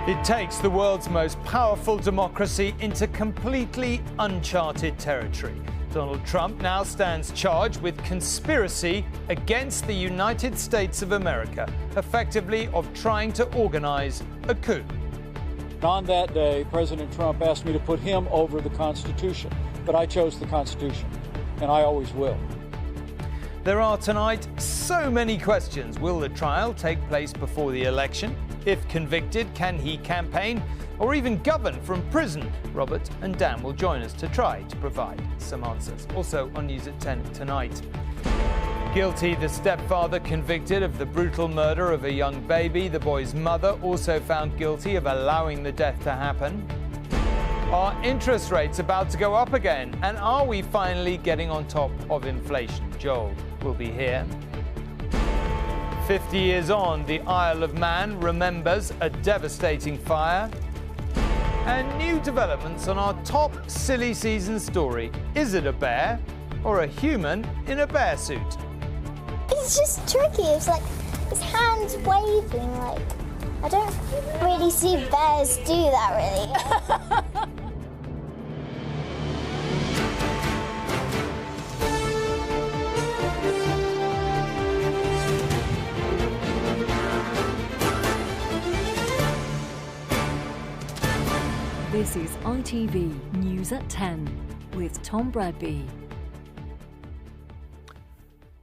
It takes the world's most powerful democracy into completely uncharted territory. Donald Trump now stands charged with conspiracy against the United States of America, effectively of trying to organize a coup. On that day, President Trump asked me to put him over the Constitution, but I chose the Constitution, and I always will. There are tonight so many questions. Will the trial take place before the election? If convicted, can he campaign or even govern from prison? Robert and Dan will join us to try to provide some answers. Also on News at 10 tonight. Guilty, the stepfather convicted of the brutal murder of a young baby. The boy's mother also found guilty of allowing the death to happen. Are interest rates about to go up again? And are we finally getting on top of inflation? Joel will be here. 50 years on, the Isle of Man remembers a devastating fire. And new developments on our top silly season story. Is it a bear or a human in a bear suit? It's just tricky. It's like his hands waving. Like, I don't really see bears do that really. This is ITV News at 10 with Tom Bradby.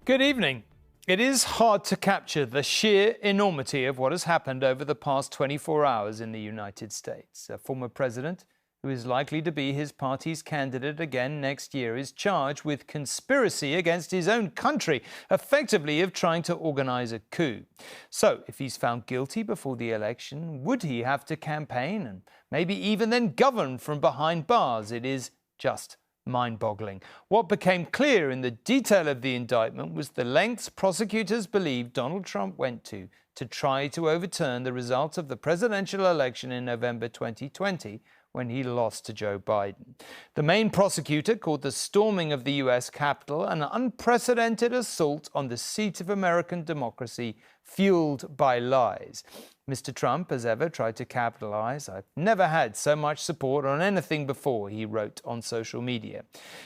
Good evening. It is hard to capture the sheer enormity of what has happened over the past 24 hours in the United States. A former president, who is likely to be his party's candidate again next year, is charged with conspiracy against his own country, effectively of trying to organize a coup. So, if he's found guilty before the election, would he have to campaign and maybe even then govern from behind bars? It is just mind-boggling. What became clear in the detail of the indictment was the lengths prosecutors believe Donald Trump went to try to overturn the result of the presidential election in November 2020, when he lost to Joe Biden. The main prosecutor called the storming of the U.S. Capitol an unprecedented assault on the seat of American democracy, fueled by lies. Mr. Trump has ever tried to capitalize. I've never had so much support on anything before, he wrote on social media.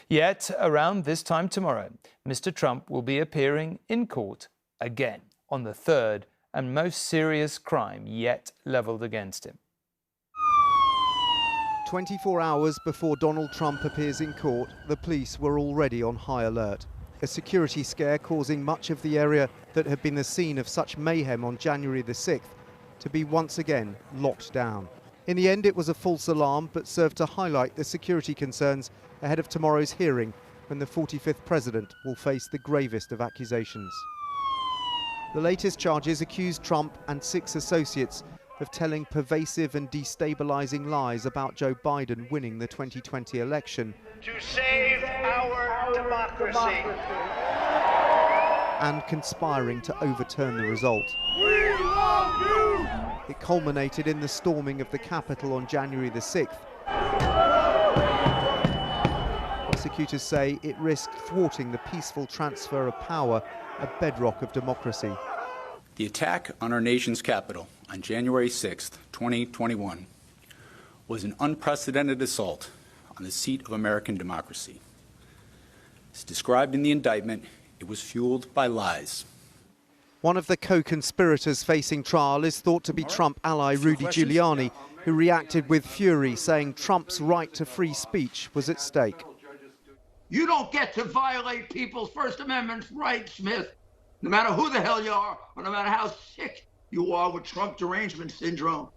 Yet, around this time tomorrow, Mr. Trump will be appearing in court again on the third and most serious crime yet leveled against him. 24 hours before Donald Trump appears in court, the police were already on high alert. A security scare causing much of the area that had been the scene of such mayhem on January the 6th to be once again locked down. In the end, it was a false alarm, but served to highlight the security concerns ahead of tomorrow's hearing, when the 45th president will face the gravest of accusations. The latest charges accuse Trump and 6 associates of telling pervasive and destabilizing lies about Joe Biden winning the 2020 election. To save our democracy. And conspiring to overturn the result. We love you! It culminated in the storming of the Capitol on January the 6th. Prosecutors say it risked thwarting the peaceful transfer of power, a bedrock of democracy. The attack on our nation's capital on January 6, 2021, was an unprecedented assault on the seat of American democracy. As described in the indictment, it was fueled by lies. One of the co-conspirators facing trial is thought to be Trump ally Rudy Giuliani, who reacted with fury, saying Trump's right to free speech was at stake. You don't get to violate people's First Amendment rights, Smith, no matter who the hell you are, or no matter how sick you are with Trump derangement syndrome.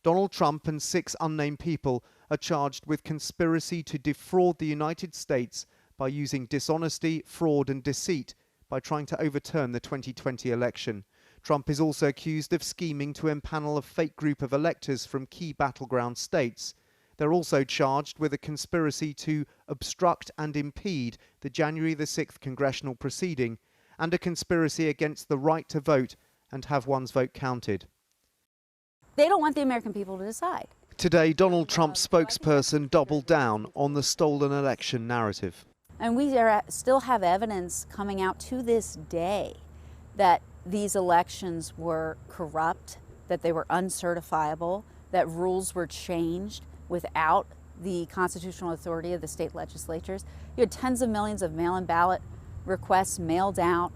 Donald Trump and 6 unnamed people are charged with conspiracy to defraud the United States by using dishonesty, fraud and deceit by trying to overturn the 2020 election. Trump is also accused of scheming to empanel a fake group of electors from key battleground states. They're also charged with a conspiracy to obstruct and impede the January the 6th congressional proceeding and a conspiracy against the right to vote and have one's vote counted. They don't want the American people to decide. Today, Donald Trump's spokesperson doubled down on the stolen election narrative. And we still have evidence coming out to this day that these elections were corrupt, that they were uncertifiable, that rules were changed without the constitutional authority of the state legislatures. You had tens of millions of mail-in ballot requests mailed out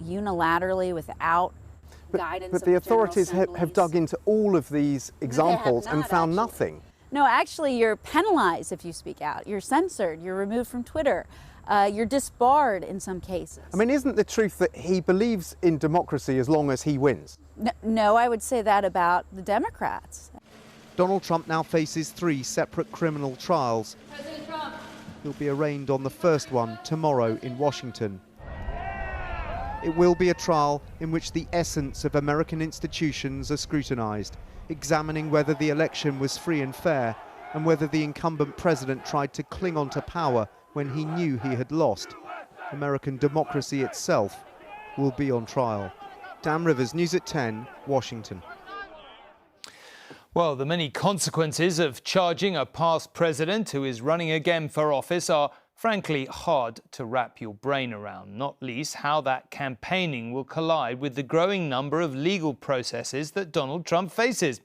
unilaterally without guidance. But the authorities have dug into all of these examples and found nothing. No, actually, you're penalized if you speak out. You're censored. You're removed from Twitter. You're disbarred in some cases. I mean, isn't the truth that he believes in democracy as long as he wins? No, I would say that about the Democrats. Donald Trump now faces 3 separate criminal trials. President Trump. He'll be arraigned on the first one tomorrow in Washington. It will be a trial in which the essence of American institutions are scrutinized, examining whether the election was free and fair and whether the incumbent president tried to cling on to power when he knew he had lost. American democracy itself will be on trial. Dan Rivers, News at 10, Washington. Well, the many consequences of charging a past president who is running again for office are frankly hard to wrap your brain around, not least how that campaigning will collide with the growing number of legal processes that Donald Trump faces.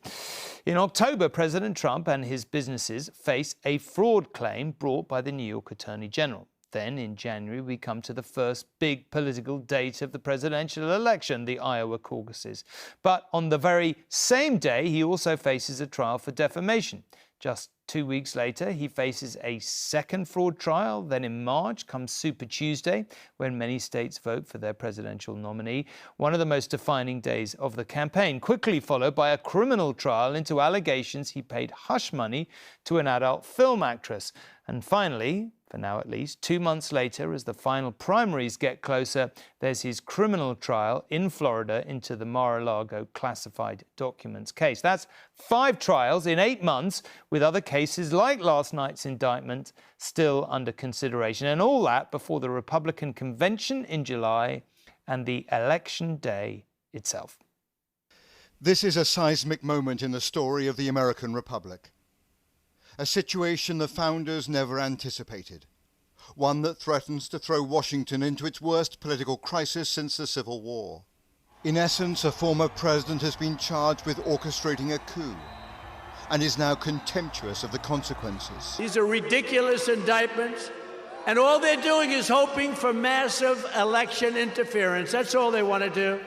In October, President Trump and his businesses face a fraud claim brought by the New York Attorney General. Then in January, we come to the first big political date of the presidential election, the Iowa caucuses. But on the very same day, he also faces a trial for defamation. Just 2 weeks later, he faces a second fraud trial. Then in March comes Super Tuesday, when many states vote for their presidential nominee, one of the most defining days of the campaign, quickly followed by a criminal trial into allegations he paid hush money to an adult film actress. And finally, for now at least, 2 months later, as the final primaries get closer, there's his criminal trial in Florida into the Mar-a-Lago classified documents case. That's 5 trials in 8 months, with other cases like last night's indictment still under consideration. And all that before the Republican convention in July and the election day itself. This is a seismic moment in the story of the American Republic. A situation the founders never anticipated. One that threatens to throw Washington into its worst political crisis since the Civil War. In essence, a former president has been charged with orchestrating a coup and is now contemptuous of the consequences. These are ridiculous indictments, and all they're doing is hoping for massive election interference. That's all they want to do.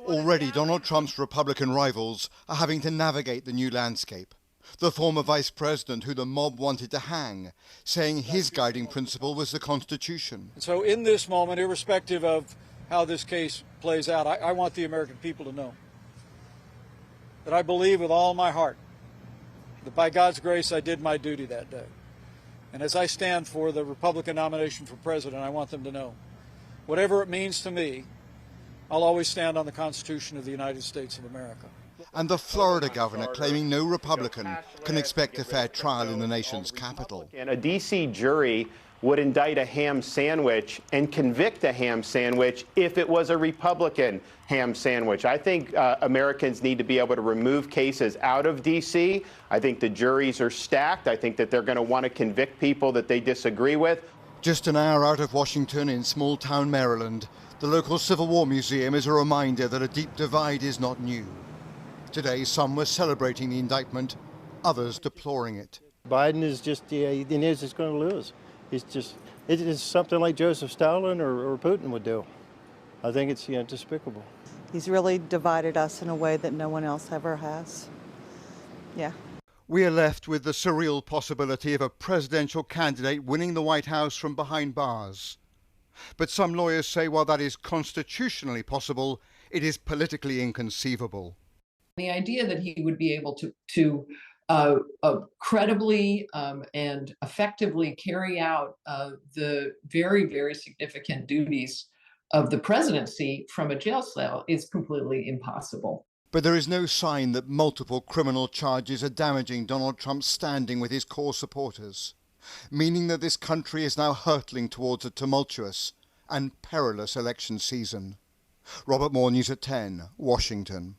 Already, Donald Trump's Republican rivals are having to navigate the new landscape. The former vice president who the mob wanted to hang, saying his guiding principle was the Constitution. So in this moment, irrespective of how this case plays out, I want the American people to know that I believe with all my heart that by God's grace I did my duty that day. And as I stand for the Republican nomination for president, I want them to know, whatever it means to me, I'll always stand on the Constitution of the United States of America. And the Florida governor claiming no Republican can expect a fair trial in the nation's capital. And a D.C. jury would indict a ham sandwich and convict a ham sandwich if it was a Republican ham sandwich. I think Americans need to be able to remove cases out of D.C. I think the juries are stacked. I think that they're going to want to convict people that they disagree with. Just an hour out of Washington in small-town Maryland, the local Civil War Museum is a reminder that a deep divide is not new. Today, some were celebrating the indictment, others deploring it. Biden is just, he knows he's going to lose. It is something like Joseph Stalin or Putin would do. I think it's despicable. He's really divided us in a way that no one else ever has. Yeah. We are left with the surreal possibility of a presidential candidate winning the White House from behind bars. But some lawyers say while that is constitutionally possible, it is politically inconceivable. The idea that he would be able to credibly and effectively carry out the very, very significant duties of the presidency from a jail cell is completely impossible. But there is no sign that multiple criminal charges are damaging Donald Trump's standing with his core supporters, meaning that this country is now hurtling towards a tumultuous and perilous election season. Robert Moore, News at 10, Washington.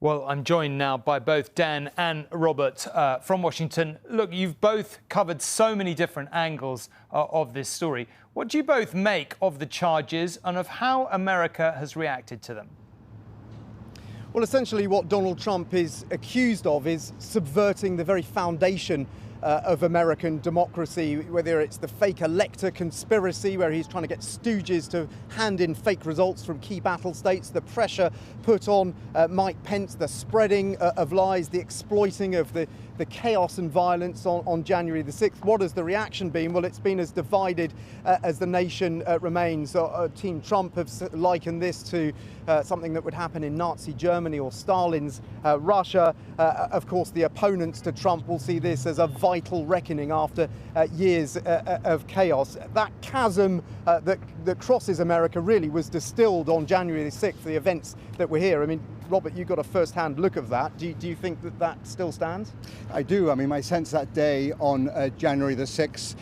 Well, I'm joined now by both Dan and Robert from Washington. Look, you've both covered so many different angles of this story. What do you both make of the charges and of how America has reacted to them? Well, essentially what Donald Trump is accused of is subverting the very foundation of American democracy, whether it's the fake elector conspiracy, where he's trying to get stooges to hand in fake results from key battle states, the pressure put on Mike Pence, the spreading of lies, the exploiting of the chaos and violence on January the 6th. What has the reaction been? Well, it's been as divided as the nation remains. Team Trump have likened this to something that would happen in Nazi Germany or Stalin's Russia. Of course, the opponents to Trump will see this as a vital reckoning after years of chaos. That chasm that crosses America really was distilled on January the 6th, the events that were here. I mean, Robert, you got a first-hand look of that. Do you think that still stands? I do. I mean, my sense that day on January the 6th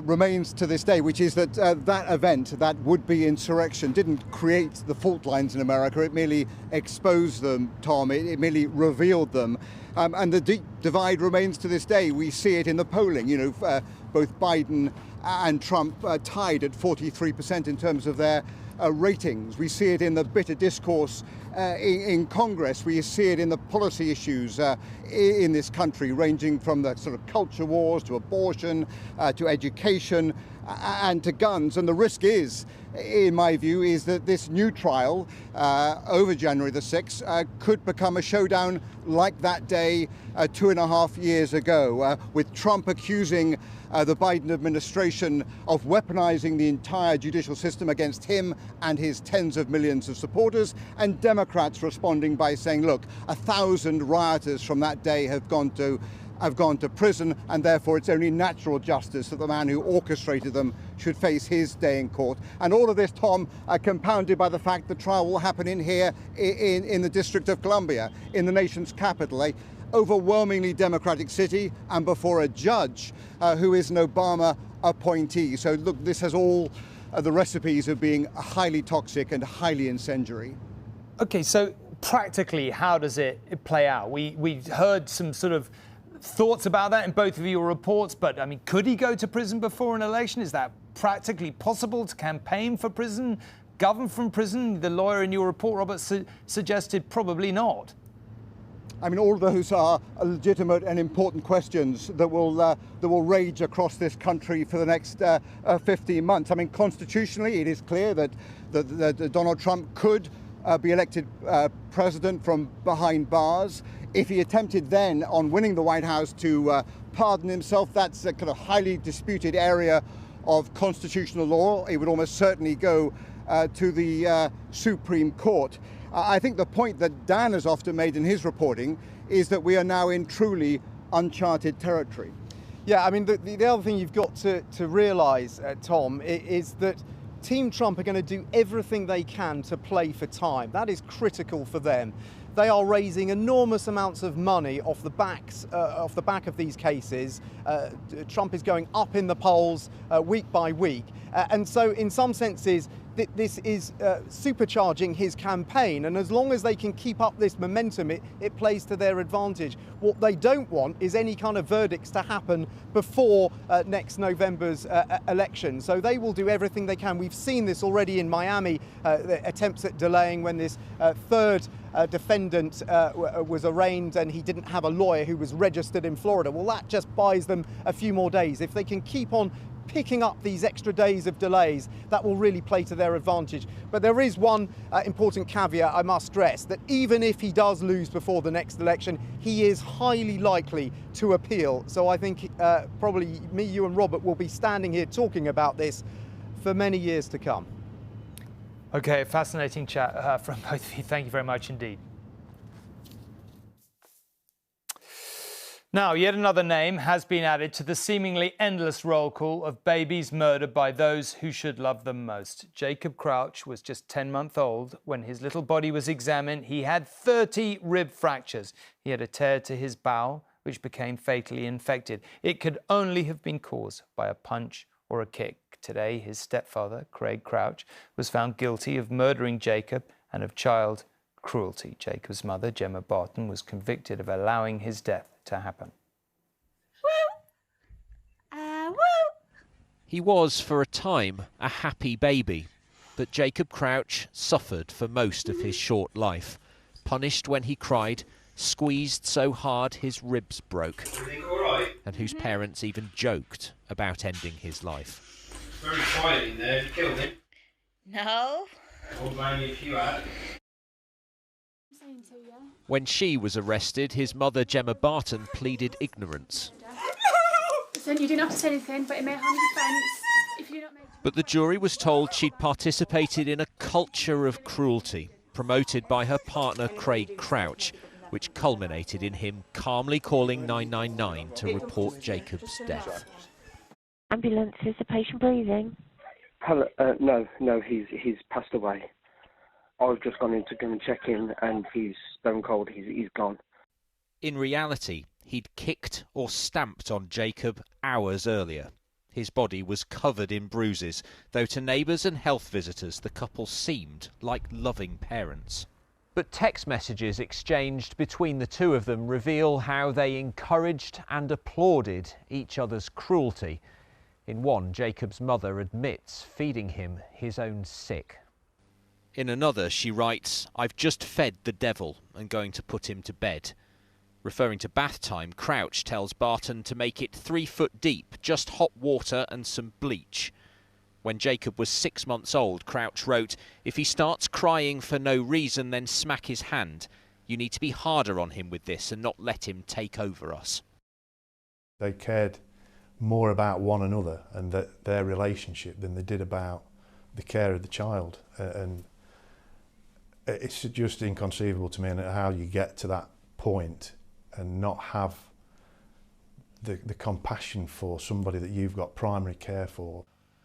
remains to this day, which is that that event, that would-be insurrection, didn't create the fault lines in America. It merely exposed them, Tom. It merely revealed them. And the deep divide remains to this day. We see it in the polling. You know, both Biden and Trump tied at 43% in terms of their ratings. We see it in the bitter discourse in Congress. We see it in the policy issues in this country, ranging from the sort of culture wars to abortion, to education, and to guns. And the risk is, in my view, is that this new trial over January the 6th could become a showdown like that day 2.5 years ago, with Trump accusing the Biden administration of weaponizing the entire judicial system against him and his tens of millions of supporters, and Democrats responding by saying, look, 1,000 rioters from that day have gone to prison, and therefore it's only natural justice that the man who orchestrated them should face his day in court. And all of this, Tom, compounded by the fact the trial will happen in the District of Columbia, in the nation's capital, a overwhelmingly Democratic city, and before a judge who is an Obama appointee. So look, this has all the recipes of being highly toxic and highly incendiary. Okay, so practically, how does it play out? We heard some sort of thoughts about that in both of your reports, but I mean, could he go to prison before an election? Is that practically possible to campaign for prison, govern from prison? The lawyer in your report, Robert, suggested probably not. I mean, all of those are legitimate and important questions that will rage across this country for the next 15 months. I mean, constitutionally, it is clear that Donald Trump could be elected president from behind bars. If he attempted then on winning the White House to pardon himself, that's a kind of highly disputed area of constitutional law. It would almost certainly go to the Supreme Court. I think the point that Dan has often made in his reporting is that we are now in truly uncharted territory. Yeah, I mean, the other thing you've got to realise, Tom, is that Team Trump are going to do everything they can to play for time. That is critical for them. They are raising enormous amounts of money off the back of these cases. Trump is going up in the polls week by week. And so in some senses, this is supercharging his campaign. And as long as they can keep up this momentum, it plays to their advantage. What they don't want is any kind of verdicts to happen before next November's election. So they will do everything they can. We've seen this already in Miami, the attempts at delaying when this third defendant was arraigned and he didn't have a lawyer who was registered in Florida. Well, that just buys them a few more days. If they can keep on picking up these extra days of delays, that will really play to their advantage. But there is one important caveat I must stress, that even if he does lose before the next election, he is highly likely to appeal. So I think probably me, you and Robert will be standing here talking about this for many years to come. Okay, fascinating chat from both of you. Thank you very much indeed. Now, yet another name has been added to the seemingly endless roll call of babies murdered by those who should love them most. Jacob Crouch was just 10 months old when his little body was examined. He had 30 rib fractures. He had a tear to his bowel, which became fatally infected. It could only have been caused by a punch or a kick. Today, his stepfather, Craig Crouch, was found guilty of murdering Jacob and of child cruelty. Jacob's mother, Gemma Barton, was convicted of allowing his death to happen. He was, for a time, a happy baby, but Jacob Crouch suffered for most of his short life. punished when he cried, squeezed so hard his ribs broke, and whose parents even joked about ending his life. Very quiet in there. Have you killed him? No. Or maybe if you had. When she was arrested, his mother Gemma Barton pleaded ignorance. So you didn't have to say anything, but it may harm your defence if you don't make... But the jury was told she'd participated in a culture of cruelty, promoted by her partner Craig Crouch, which culminated in him calmly calling 999 to report Jacob's death. Ambulance, is the patient breathing? Hello, no, he's passed away. I've just gone in to go and check in, and he's stone cold. He's gone. In reality, he'd kicked or stamped on Jacob hours earlier. His body was covered in bruises, though to neighbours and health visitors the couple seemed like loving parents. But text messages exchanged between the two of them reveal how they encouraged and applauded each other's cruelty. In one, Jacob's mother admits feeding him his own sick. In another, she writes, "I've just fed the devil and going to put him to bed." Referring to bath time, Crouch tells Barton to make it 3 foot deep, just hot water and some bleach. When Jacob was 6 months old, Crouch wrote, "If he starts crying for no reason, then smack his hand. You need to be harder on him with this and not let him take over us." They cared more about one another and their relationship than they did about the care of the child. And it's just inconceivable to me how you get to that point and not have the compassion for somebody that you've got primary care for.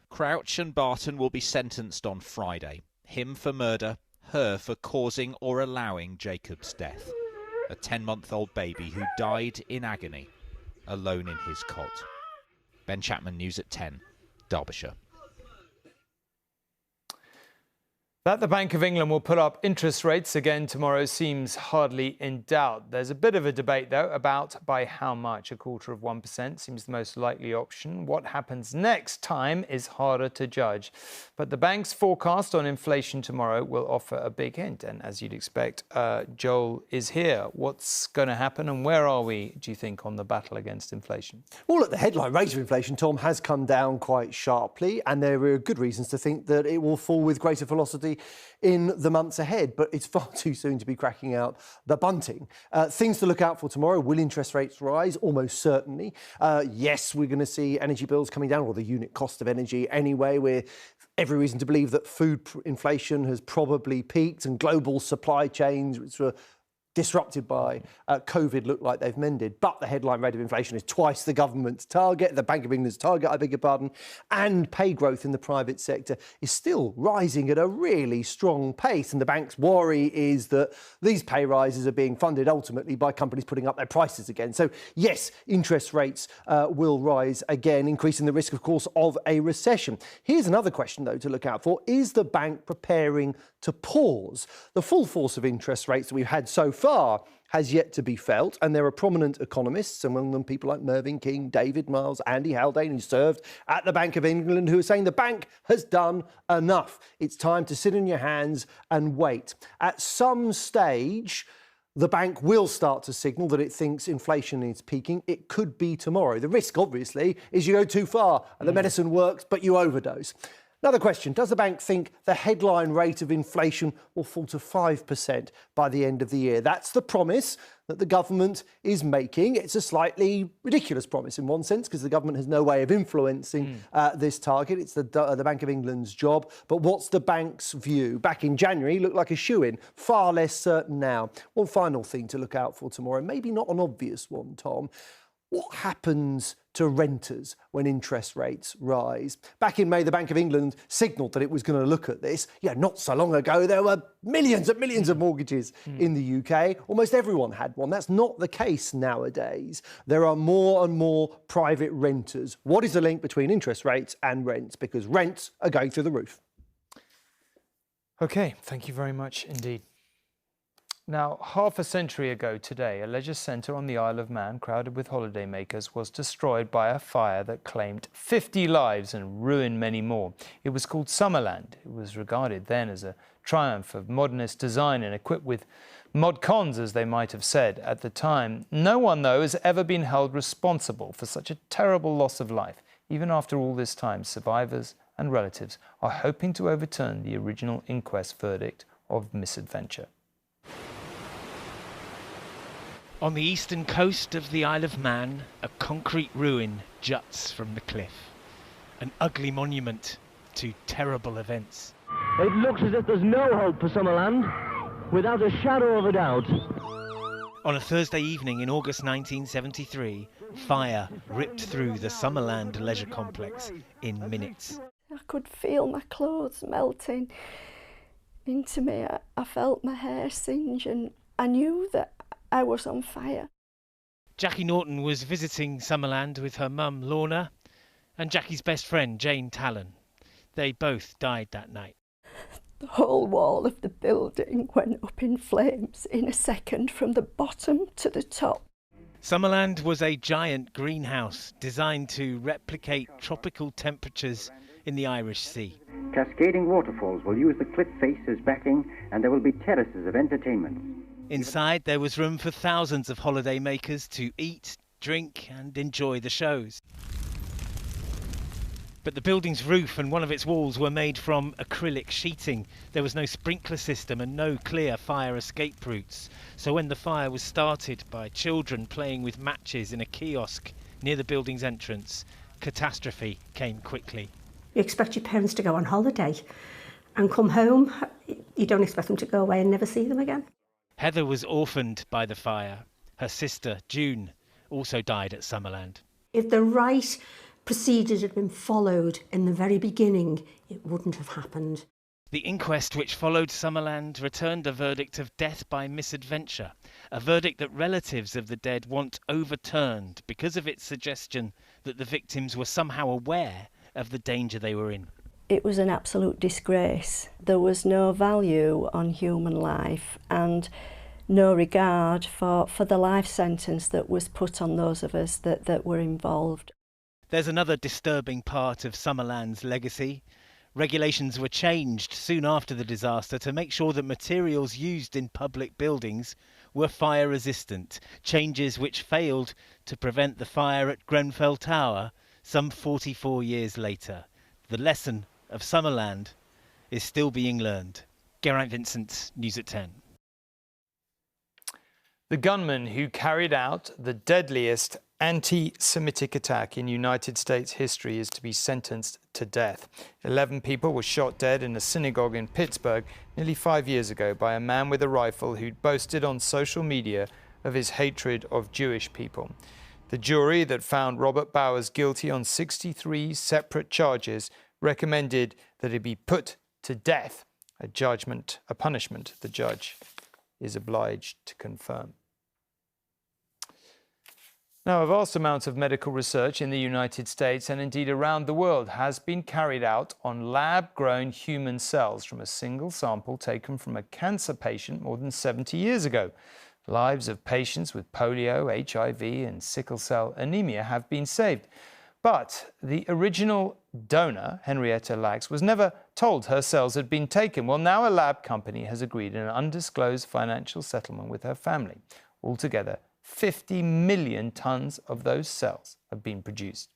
Crouch and Barton will be sentenced on Friday. Him for murder, her for causing or allowing Jacob's death. A 10-month-old baby who died in agony, alone in his cot. Ben Chapman, News at 10, Derbyshire. That the Bank of England will put up interest rates again tomorrow seems hardly in doubt. There's a bit of a debate, though, about by how much. 0.25% seems the most likely option. What happens next time is harder to judge. But the bank's forecast on inflation tomorrow will offer a big hint. And as you'd expect, Joel is here. What's going to happen and where are we, do you think, on the battle against inflation? Well, look, the headline rate of inflation, Tom, has come down quite sharply, and there are good reasons to think that it will fall with greater velocity in the months ahead, but it's far too soon to be cracking out the bunting. Things to look out for tomorrow: will interest rates rise? Almost certainly. Yes, we're going to see energy bills coming down, or the unit cost of energy anyway. We're every reason to believe that food inflation has probably peaked, and global supply chains, which were disrupted by COVID, look like they've mended. But the headline rate of inflation is twice the government's target, the Bank of England's target, I beg your pardon, and pay growth in the private sector is still rising at a really strong pace. And the bank's worry is that these pay rises are being funded ultimately by companies putting up their prices again. So yes, interest rates will rise again, increasing the risk, of course, of a recession. Here's another question, though, to look out for. Is the bank preparing to pause? The full force of interest rates that we've had so far has yet to be felt, and there are prominent economists, among them people like Mervyn King, David Miles, Andy Haldane, who served at the Bank of England, who are saying the bank has done enough. It's time to sit on your hands and wait. At some stage, the bank will start to signal that it thinks inflation is peaking. It could be tomorrow. The risk, obviously, is you go too far and the medicine works, but you overdose. Another question: does the bank think the headline rate of inflation will fall to 5% by the end of the year? That's the promise that the government is making. It's a slightly ridiculous promise in one sense, because the government has no way of influencing this target. It's the Bank of England's job. But what's the bank's view? Back in January, looked like a shoo-in. Far less certain now. One final thing to look out for tomorrow, maybe not an obvious one, Tom. What happens to renters when interest rates rise? Back in May, the Bank of England signalled that it was going to look at this. Yeah, not so long ago, there were millions and millions of mortgages in the UK. Almost everyone had one. That's not the case nowadays. There are more and more private renters. What is the link between interest rates and rents? Because rents are going through the roof. OK, thank you very much indeed. Now, half a century ago today, a leisure centre on the Isle of Man, crowded with holidaymakers, was destroyed by a fire that claimed 50 lives and ruined many more. It was called Summerland. It was regarded then as a triumph of modernist design and equipped with mod cons, as they might have said at the time. No one, though, has ever been held responsible for such a terrible loss of life. Even after all this time, survivors and relatives are hoping to overturn the original inquest verdict of misadventure. On the eastern coast of the Isle of Man, a concrete ruin juts from the cliff. An ugly monument to terrible events. It looks as if there's no hope for Summerland, without a shadow of a doubt. On a Thursday evening in August 1973, fire ripped through the Summerland leisure complex in minutes. I could feel my clothes melting into me. I felt my hair singe and I knew that I was on fire. Jackie Norton was visiting Summerland with her mum Lorna and Jackie's best friend Jane Talon. They both died that night. The whole wall of the building went up in flames in a second from the bottom to the top. Summerland was a giant greenhouse designed to replicate tropical temperatures in the Irish Sea. Cascading waterfalls will use the cliff face as backing, and there will be terraces of entertainment. Inside there was room for thousands of holiday makers to eat, drink and enjoy the shows. But the building's roof and one of its walls were made from acrylic sheeting. There was no sprinkler system and no clear fire escape routes. So when the fire was started by children playing with matches in a kiosk near the building's entrance, catastrophe came quickly. You expect your parents to go on holiday and come home. You don't expect them to go away and never see them again. Heather was orphaned by the fire. Her sister, June, also died at Summerland. If the right procedures had been followed in the very beginning, it wouldn't have happened. The inquest which followed Summerland returned a verdict of death by misadventure, a verdict that relatives of the dead want overturned because of its suggestion that the victims were somehow aware of the danger they were in. It was an absolute disgrace. There was no value on human life and no regard for the life sentence that was put on those of us that were involved. There's another disturbing part of Summerland's legacy. Regulations were changed soon after the disaster to make sure that materials used in public buildings were fire resistant, changes which failed to prevent the fire at Grenfell Tower some 44 years later. The lesson of Summerland is still being learned. Geraint Vincent, News at 10. The gunman who carried out the deadliest anti-Semitic attack in United States history is to be sentenced to death. 11 people were shot dead in a synagogue in Pittsburgh nearly 5 years ago by a man with a rifle who'd boasted on social media of his hatred of Jewish people. The jury that found Robert Bowers guilty on 63 separate charges recommended that he be put to death, a punishment the judge is obliged to confirm. Now, a vast amount of medical research in the United States and indeed around the world has been carried out on lab-grown human cells from a single sample taken from a cancer patient more than 70 years ago. Lives of patients with polio, HIV and sickle cell anemia have been saved. But the original donor, Henrietta Lacks, was never told her cells had been taken. Well, now a lab company has agreed an undisclosed financial settlement with her family. Altogether, 50 million tons of those cells have been produced.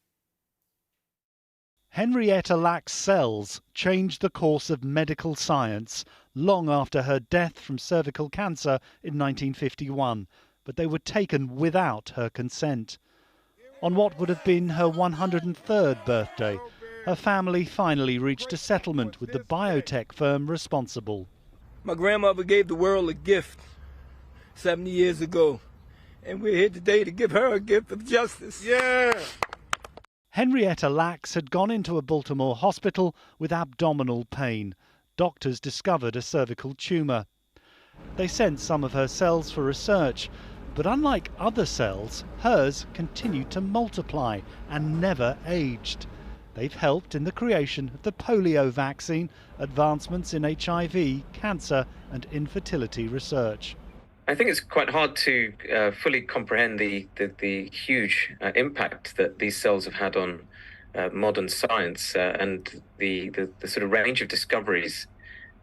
Henrietta Lacks' cells changed the course of medical science long after her death from cervical cancer in 1951, but they were taken without her consent. On what would have been her 103rd birthday, her family finally reached a settlement with the biotech firm responsible. My grandmother gave the world a gift 70 years ago, and we're here today to give her a gift of justice. Yeah! Henrietta Lacks had gone into a Baltimore hospital with abdominal pain. Doctors discovered a cervical tumour. They sent some of her cells for research, but unlike other cells, hers continued to multiply and never aged. They've helped in the creation of the polio vaccine, advancements in HIV, cancer and infertility research. I think it's quite hard to fully comprehend the huge impact that these cells have had on modern science and the sort of range of discoveries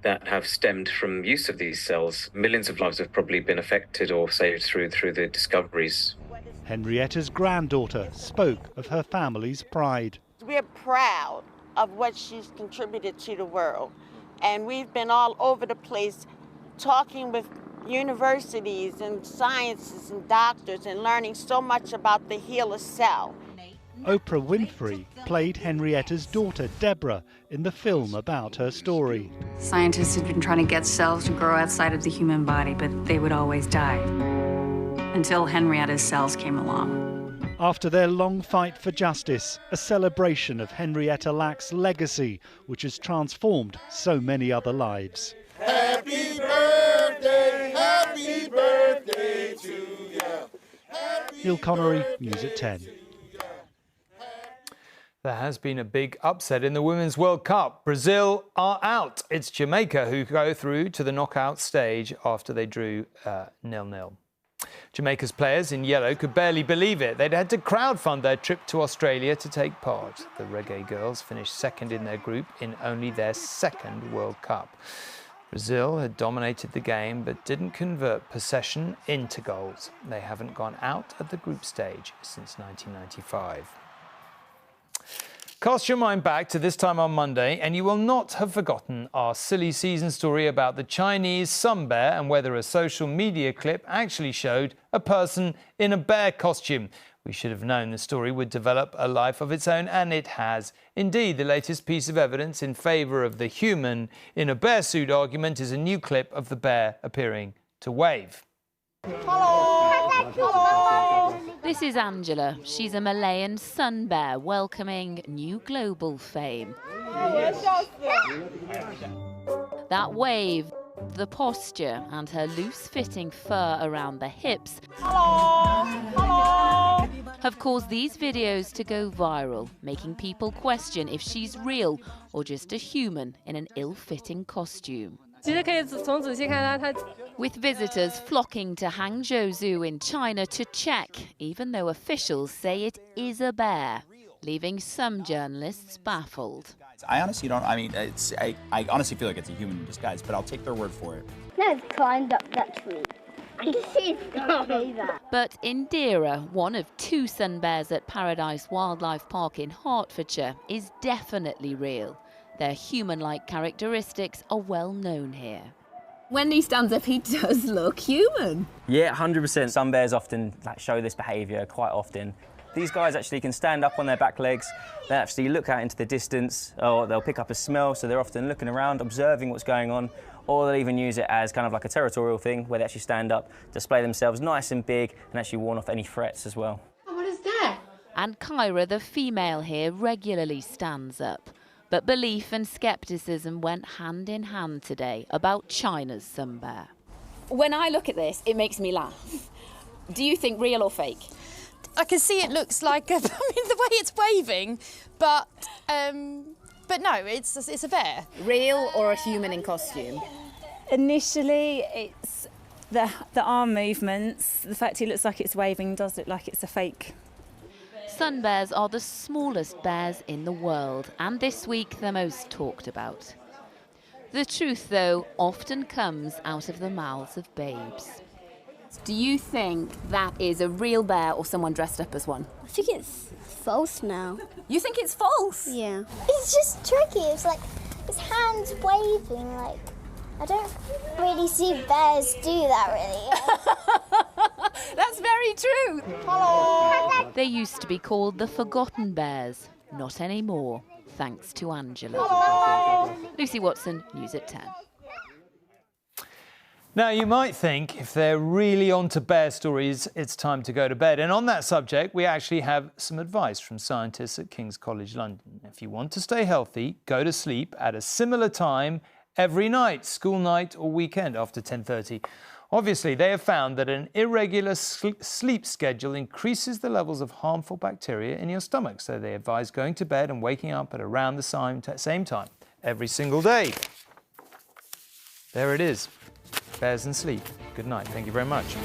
that have stemmed from use of these cells. Millions of lives have probably been affected or saved through the discoveries. Henrietta's granddaughter spoke of her family's pride. We're proud of what she's contributed to the world, and we've been all over the place talking with universities and scientists and doctors and learning so much about the HeLa cell. Oprah Winfrey played Henrietta's daughter, Deborah, in the film about her story. Scientists had been trying to get cells to grow outside of the human body, but they would always die. Until Henrietta's cells came along. After their long fight for justice, a celebration of Henrietta Lacks' legacy, which has transformed so many other lives. Happy birthday to you. Neil Connery, News at 10. There has been a big upset in the Women's World Cup. Brazil are out. It's Jamaica who go through to the knockout stage after they drew 0-0. Jamaica's players in yellow could barely believe it. They'd had to crowdfund their trip to Australia to take part. The Reggae Girls finished second in their group in only their second World Cup. Brazil had dominated the game but didn't convert possession into goals. They haven't gone out at the group stage since 1995. Cast your mind back to this time on Monday and you will not have forgotten our silly season story about the Chinese sun bear and whether a social media clip actually showed a person in a bear costume. We should have known the story would develop a life of its own, and it has. Indeed, the latest piece of evidence in favour of the human in a bear suit argument is a new clip of the bear appearing to wave. Hello. This is Angela. She's a Malayan sun bear welcoming new global fame. That wave, the posture and her loose-fitting fur around the hips have caused these videos to go viral, making people question if she's real or just a human in an ill-fitting costume. With visitors flocking to Hangzhou Zoo in China to check, even though officials say it is a bear, leaving some journalists baffled. I honestly don't, I honestly feel like it's a human in disguise, but I'll take their word for it. No, it's climbed up that tree. I can see that. But Indira, one of 2 sun bears at Paradise Wildlife Park in Hertfordshire, is definitely real. Their human-like characteristics are well known here. When he stands up, he does look human. Yeah, 100%. Sun bears often show this behaviour quite often. These guys actually can stand up on their back legs. They actually look out into the distance, or they'll pick up a smell, so they're often looking around, observing what's going on, or they'll even use it as kind of like a territorial thing, where they actually stand up, display themselves nice and big, and actually warn off any threats as well. Oh, what is that? And Kyra, the female here, regularly stands up. But belief and scepticism went hand in hand today about China's sun bear. When I look at this, it makes me laugh. Do you think real or fake? I can see it looks like, the way it's waving, but no, it's a bear. Real or a human in costume? Initially, it's the arm movements. The fact it looks like it's waving does look like it's a fake. Sun bears are the smallest bears in the world, and this week the most talked about. The truth, though, often comes out of the mouths of babes. Do you think that is a real bear or someone dressed up as one? I think it's false now. You think it's false? Yeah. It's just tricky. It's like his hands waving. Like, I don't really see bears do that really. That's very true. Hello. They used to be called the Forgotten Bears. Not anymore, thanks to Angela. Hello. Lucy Watson, News at 10. Now, you might think if they're really onto bear stories, it's time to go to bed. And on that subject, we actually have some advice from scientists at King's College London. If you want to stay healthy, go to sleep at a similar time every night, school night or weekend after 10:30. Obviously, they have found that an irregular sleep schedule increases the levels of harmful bacteria in your stomach. So they advise going to bed and waking up at around the same time every single day. There it is. Bears and sleep. Good night. Thank you very much.